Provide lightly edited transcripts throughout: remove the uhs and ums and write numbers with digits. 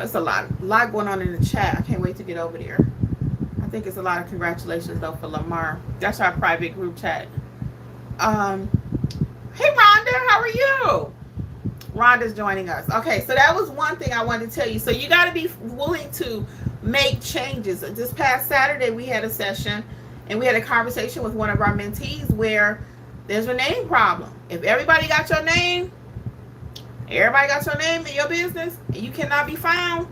It's a lot going on in the chat. I can't wait to get over there. I think it's a lot of congratulations though for Lamar. That's our private group chat. Hey Rhonda, how are you? Rhonda's joining us. Okay, so that was one thing I wanted to tell you. So you got to be willing to make changes. This past Saturday we had a session and we had a conversation with one of our mentees where there's a name problem. If everybody got your name in your business and you cannot be found,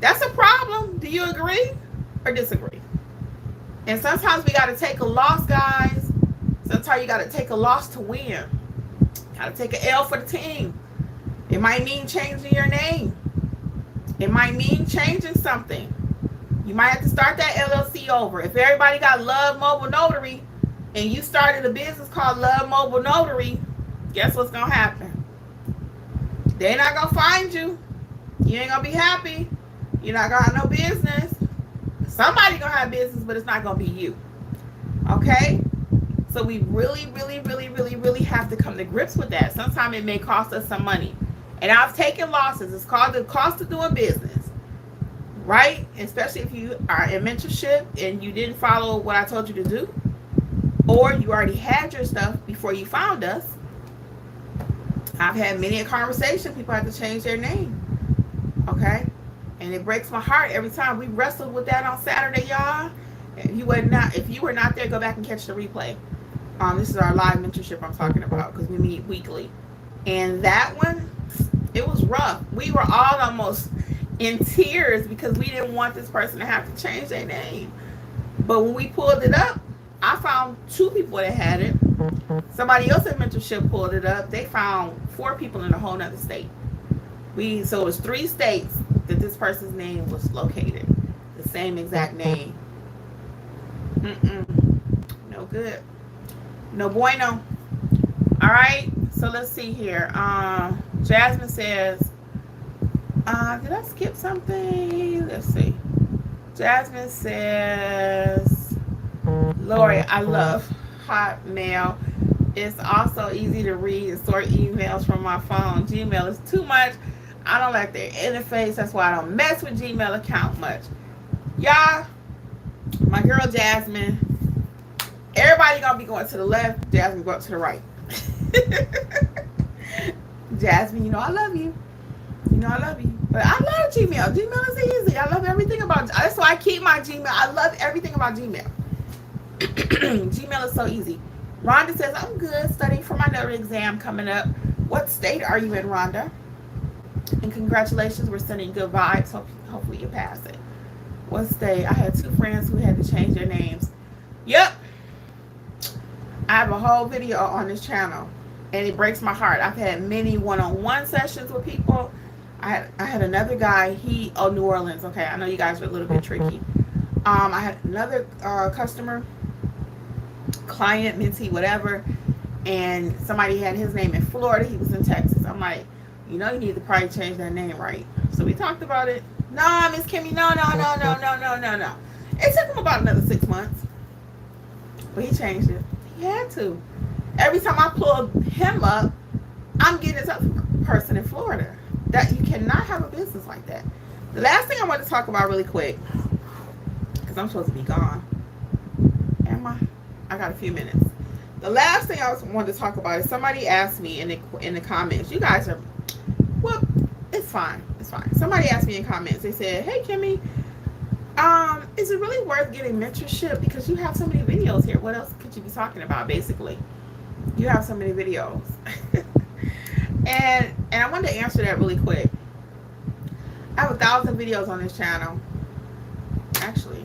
that's a problem. Do you agree or disagree? And sometimes we got to take a loss, guys. Sometimes you got to take a loss to win. Got to take an L for the team. It might mean changing your name. It might mean changing something. You might have to start that LLC over. If everybody got Love Mobile Notary and you started a business called Love Mobile Notary, guess what's going to happen? They're not going to find you. You ain't going to be happy. You're not going to have no business. Somebody going to have business, but it's not going to be you. Okay? So we really have to come to grips with that. Sometimes it may cost us some money. And I've taken losses. It's called the cost of doing business. Right? Especially if you are in mentorship and you didn't follow what I told you to do. Or you already had your stuff before you found us. I've had many a conversation. People have to change their name. Okay? And it breaks my heart every time. We wrestled with that on Saturday, y'all. If you were not there, go back and catch the replay. This is our live mentorship I'm talking about because we meet weekly. And that one, it was rough. We were all almost in tears because we didn't want this person to have to change their name. But when we pulled it up, I found 2 people that had it. Somebody else at mentorship pulled it up. They found 4 people in a whole nother state. So it was 3 states that this person's name was located. The same exact name. No good. No bueno. All right. So let's see here. Jasmine says, did I skip something? Let's see. Jasmine says, Lori, I love Hotmail. It's also easy to read and sort emails from my phone. Gmail is too much. I don't like their interface. That's why I don't mess with Gmail account much. Y'all, my girl Jasmine, everybody gonna be going to the left. Jasmine go up to the right. Jasmine, you know I love you. You know I love you. But I love Gmail. Gmail is easy. I love everything about it. That's why I keep my Gmail. I love everything about Gmail. Gmail is so easy. Rhonda says, I'm good studying for my notary exam coming up. What state are you in, Rhonda? And congratulations, we're sending good vibes. Hopefully you pass it. What state? I had 2 friends who had to change their names. Yep. I have a whole video on this channel. And it breaks my heart. I've had many one-on-one sessions with people. I had another guy, New Orleans. Okay, I know you guys are a little bit tricky. I had another customer, client, mentee, whatever, and somebody had his name in Florida. He was in Texas. I'm like, you know, you need to probably change that name, right? So we talked about it. No, Miss Kimmi, no. It took him about another 6 months, but he changed it. He had to. Every time I pull him up, I'm getting this other person in Florida. That you cannot have a business like that. The last thing I want to talk about really quick, because I'm supposed to be gone. Am I? I got a few minutes. The last thing I wanted to talk about is somebody asked me in the comments. You guys are, well, it's fine. It's fine. Somebody asked me in comments. They said, hey, Kimmi, is it really worth getting mentorship because you have so many videos here? What else could you be talking about, basically? You have so many videos. and I wanted to answer that really quick. I have 1,000 videos on this channel. Actually,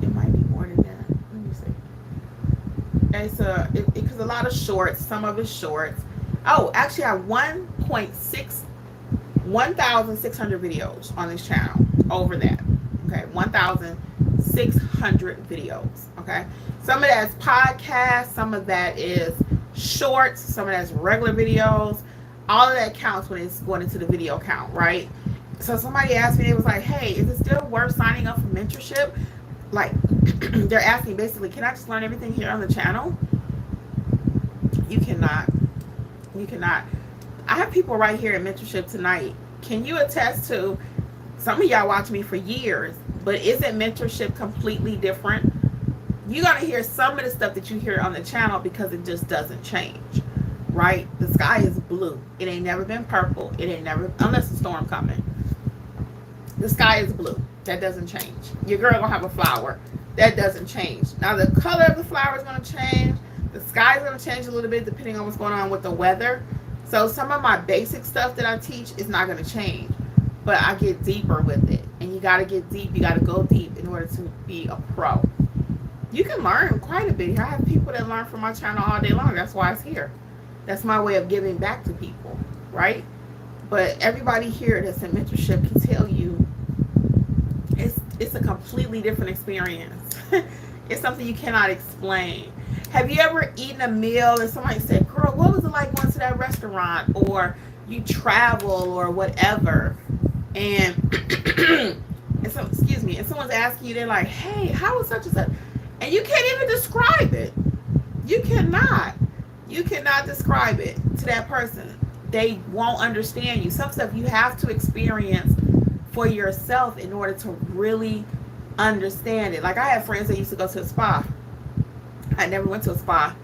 it might be more than that. Let me see. It's because a lot of shorts. Some of it's shorts. Oh, actually, I have 1,600 videos on this channel. Over that. Okay, 1,600 videos. Okay, some of that's podcasts. Some of that is shorts. Some of that's regular videos. All of that counts when it's going into the video count, right? So somebody asked me, it was like, hey, is it still worth signing up for mentorship? like they're asking basically, can I just learn everything here on the channel? You cannot. You cannot. I have people right here in mentorship tonight. Can you attest to, some of y'all watch me for years, but isn't mentorship completely different? You're going to hear some of the stuff that you hear on the channel because it just doesn't change, right? The sky is blue. It ain't never been purple. It ain't never, unless a storm coming. The sky is blue. That doesn't change. Your girl gonna have a flower. That doesn't change. Now the color of the flower is gonna change. The sky is gonna change a little bit depending on what's going on with the weather. So some of my basic stuff that I teach is not gonna change, but I get deeper with it. And you gotta get deep. You gotta go deep in order to be a pro. You can learn quite a bit here. I have people that learn from my channel all day long. That's why it's here. That's my way of giving back to people, right? But everybody here that's in mentorship can tell you it's a completely different experience. It's something you cannot explain. Have you ever eaten a meal and somebody said, girl, what was it like going to that restaurant? Or you travel or whatever, and and someone's asking you, they're like, hey, how was such and such? And you can't even describe it. You cannot describe it to that person. They won't understand you. Some stuff you have to experience for yourself in order to really understand it. Like I have friends that used to go to a spa. I never went to a spa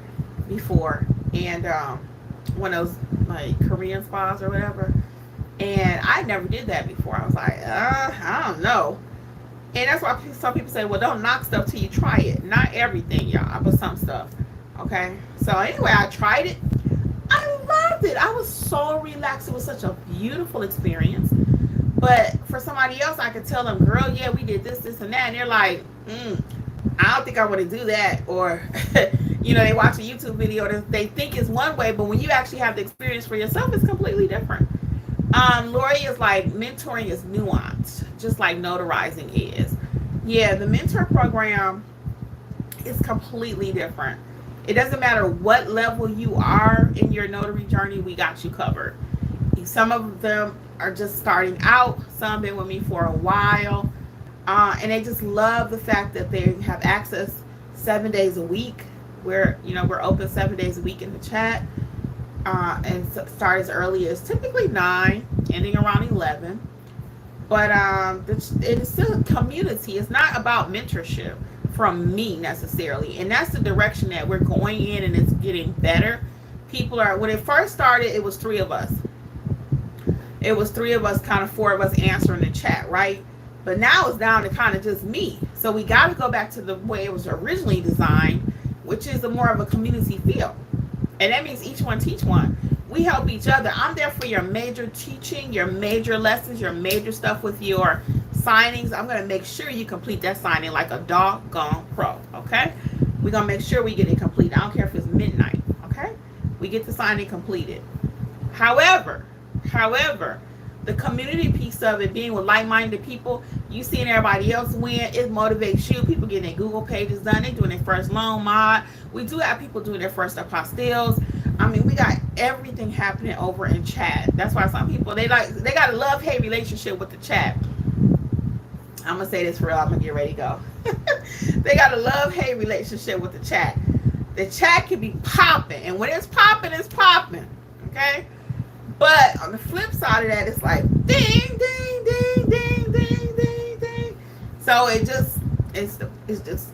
before, and one of those like Korean spas or whatever, and I never did that before. I was like, I don't know. And that's why some people say, well, don't knock stuff till you try it. Not everything, y'all, but some stuff. Okay, so anyway, I tried it. I loved it. I was so relaxed. It was such a beautiful experience. But for somebody else, I could tell them, girl, yeah, we did this, this, and that. And they're like, I don't think I want to do that. Or, you know, they watch a YouTube video and they think it's one way, but when you actually have the experience for yourself, it's completely different. Lori is like, mentoring is nuanced, just like notarizing is. Yeah, the mentor program is completely different. It doesn't matter what level you are in your notary journey, we got you covered. Some of them are just starting out. Some been with me for a while. And they just love the fact that they have access 7 days a week. We're open 7 days a week in the chat. And start as early as typically 9, ending around 11. But it is still a community. It's not about mentorship from me necessarily. And that's the direction that we're going in, and it's getting better. When it first started, it was 3 of us. It was 3 of us, kind of 4 of us answering the chat, right? But now it's down to kind of just me. So we got to go back to the way it was originally designed, which is more of a community feel. And that means each one teach one. We help each other. I'm there for your major teaching, your major lessons, your major stuff with your signings. I'm going to make sure you complete that signing like a doggone pro, okay? We're going to make sure we get it complete. I don't care if it's midnight, okay? We get the signing completed. However, the community piece of it, being with like-minded people, you seeing everybody else win, it motivates you. People getting their Google pages done, they doing their first loan mod. We do have people doing their first apostilles. I mean, we got everything happening over in chat. That's why some people, they got a love-hate relationship with the chat. I'm gonna say this for real. I'm gonna get ready to go. They got a love-hate relationship with the chat. The chat can be popping, and when it's popping, okay? But on the flip side of that, it's like ding, ding, ding, ding, ding, ding, ding. So it just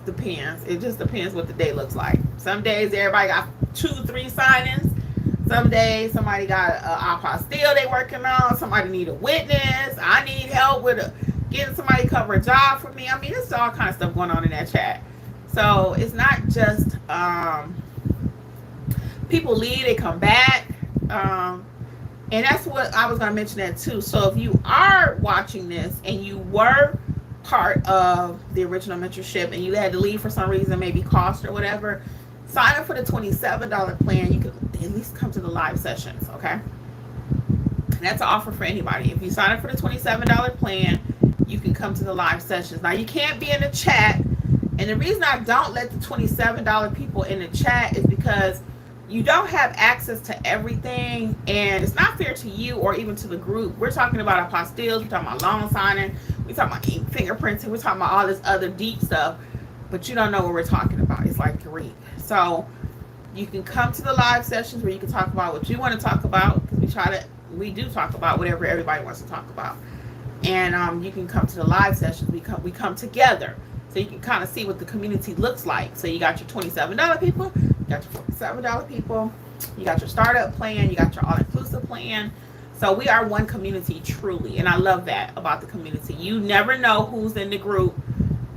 depends. It just depends what the day looks like. Some days everybody got 2-3 signings. Some days somebody got an apostille they working on. Somebody need a witness. I need help with getting somebody to cover a job for me. I mean, there's all kind of stuff going on in that chat. So it's not just people leave, they come back. And that's what I was going to mention that too. So if you are watching this and you were part of the original mentorship and you had to leave for some reason, maybe cost or whatever, sign up for the $27 plan. You can at least come to the live sessions, okay? And that's an offer for anybody. If you sign up for the $27 plan, you can come to the live sessions. Now, you can't be in the chat. And the reason I don't let the $27 people in the chat is because you don't have access to everything, and it's not fair to you or even to the group. We're talking about apostilles, we're talking about loan signing, We talking about fingerprinting. We're talking about all this other deep stuff, but you don't know what we're talking about. It's like Greek. So you can come to the live sessions where you can talk about what you want to talk about, because we do talk about whatever everybody wants to talk about. And you can come to the live sessions. We come together, so you can kind of see what the community looks like. So you got your $27 people, you got your $47 people, you got your startup plan, you got your all-inclusive plan. So we are one community, truly, and I love that about the community. You never know who's in the group,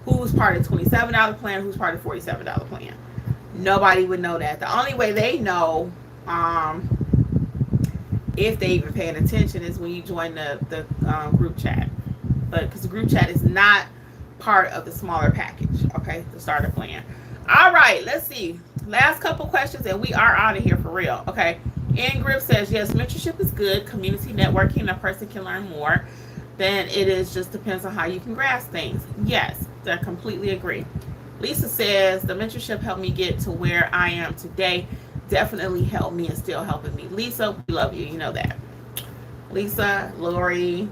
who's part of the $27 plan, who's part of the $47 plan. Nobody would know that. The only way they know, if they even paying attention, is when you join the group chat. But because the group chat is not part of the smaller package, okay, the starter plan. All right, let's see. Last couple questions, and we are out of here for real, okay? Ingrid says, yes, mentorship is good. Community networking, a person can learn more than it is. Just depends on how you can grasp things. Yes, I completely agree. Lisa says, the mentorship helped me get to where I am today. Definitely helped me and still helping me. Lisa, we love you. You know that. Lisa, Lori,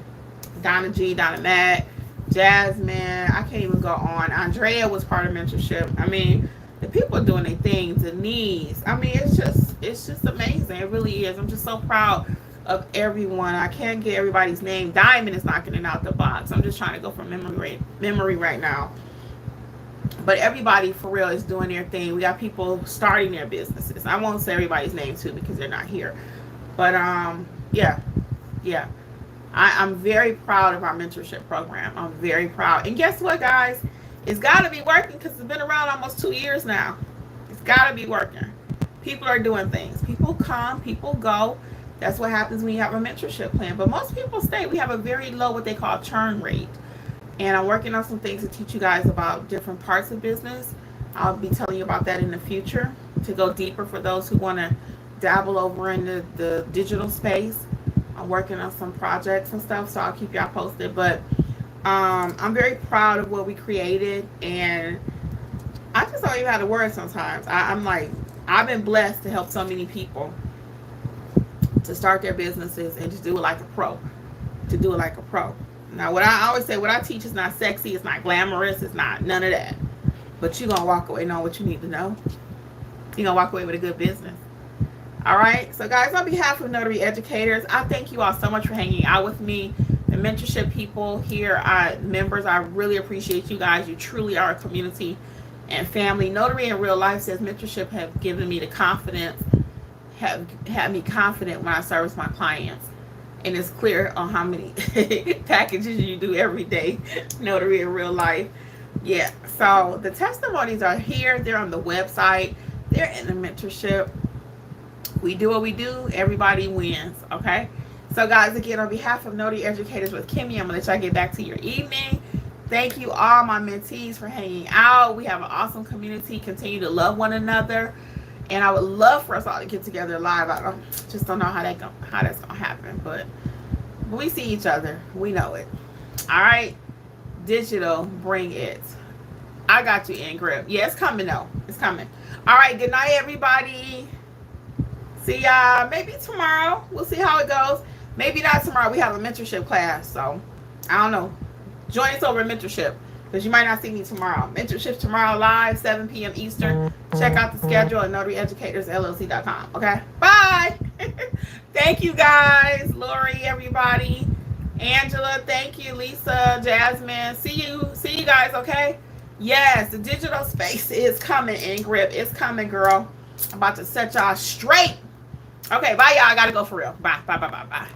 Donna G, Donna Matt, Jasmine. I can't even go on. Andrea was part of mentorship. I mean, the people are doing their thing. Denise. I mean, it's just amazing. It really is. I'm just so proud of everyone. I can't get everybody's name. Diamond is knocking it out the box. I'm just trying to go from memory right now. But everybody for real is doing their thing. We got people starting their businesses. I won't say everybody's name too because they're not here. But yeah. I'm very proud of our mentorship program. I'm very proud. And guess what, guys? It's got to be working because it's been around almost 2 years now. It's got to be working. People are doing things. People come, people go. That's what happens when you have a mentorship plan. But most people stay. We have a very low, what they call churn rate. And I'm working on some things to teach you guys about different parts of business. I'll be telling you about that in the future to go deeper for those who want to dabble over in the digital space. I'm working on some projects and stuff, so I'll keep y'all posted. But I'm very proud of what we created, and I just don't even have the words sometimes. I'm like, I've been blessed to help so many people to start their businesses and just do it like a pro. Now, what I always say, what I teach is not sexy, it's not glamorous, it's not none of that. But you're going to walk away knowing what you need to know. You're going to walk away with a good business. All right. So, guys, on behalf of Notary Educators, I thank you all so much for hanging out with me. The mentorship people here, members, I really appreciate you guys. You truly are a community and family. Notary in Real Life says mentorship have given me the confidence, have had me confident when I service my clients. And it's clear on how many packages you do every day. Notary in Real Life. Yeah. So the testimonies are here. They're on the website. They're in the mentorship. We do what we do. Everybody wins. Okay. So guys, again, on behalf of Notary Educators with Kimmi, I'm going to let y'all get back to your evening. Thank you all my mentees for hanging out. We have an awesome community. Continue to love one another. And I would love for us all to get together live. I just don't know how that's gonna happen, but we see each other. We know it. All right, digital, bring it. I got you, Ingrid. Yeah, it's coming though. It's coming. All right. Good night, everybody. See y'all maybe tomorrow. We'll see how it goes. Maybe not tomorrow. We have a mentorship class, so I don't know. Join us over at mentorship, because you might not see me tomorrow. Mentorship tomorrow live, 7 p.m. Eastern. Check out the schedule at NotaryEducatorsLLC.com. Okay? Bye! Thank you, guys. Lori, everybody. Angela, thank you. Lisa, Jasmine. See you guys, okay? Yes, the digital space is coming, Ingrid. It's coming, girl. I'm about to set y'all straight. Okay, bye, y'all. I gotta go for real. Bye.